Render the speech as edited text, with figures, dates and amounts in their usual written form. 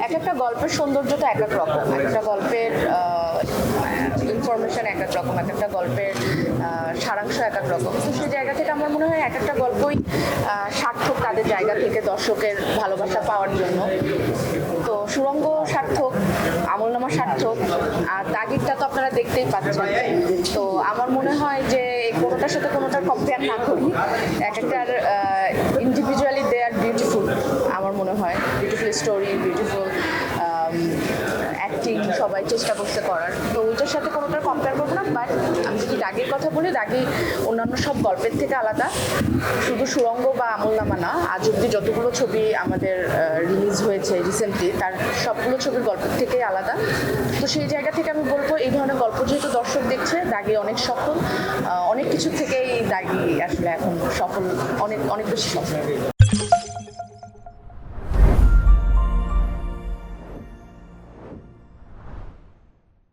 এক একটা গল্পের সৌন্দর্যটা এক এক রকম, একটা গল্পের ইনফরমেশন এক এক রকম, এক একটা গল্পের সারাংশ এক এক রকম। তো সেই জায়গা থেকে আমার মনে হয় এক একটা গল্পই সার্থক তাদের জায়গা থেকে দর্শকের ভালোবাসা পাওয়ার জন্য। তো সুড়ঙ্গ সার্থক, আমলনামা সার্থক, আর দাগিরটা তো আপনারা দেখতেই পাচ্ছেন। তো আমার মনে হয় যে কোনোটার সাথে কোনোটার কম্পেয়ার না করি, এক একটার ইন্ডিভিজুয়ালি দে আর বিউটিফুল। আমার মনে হয় বিউটিফুল স্টোরি, বিউটিফুল অ্যাক্টিং সবাই চেষ্টা করতে করার, তো ওইটার সাথে কোনোটার কম্পেয়ার করবো না। বাট আমি যদি দাগির কথা বলি, দাগি অন্যান্য সব গল্পের থেকে আলাদা। শুধু সুড়ঙ্গ বা আমলনামা না, আজ অব্দি যতগুলো ছবি আমাদের রিলিজ হয়েছে রিসেন্টলি, তার সবগুলো ছবির গল্পের থেকেই আলাদা। তো সেই জায়গা থেকে আমি বলবো এই ধরনের গল্প যেহেতু দর্শক দেখছে, দাগি অনেক সফল, অনেক কিছু থেকেই দাগি আসলে এখন সফল, অনেক অনেক বেশি সফল।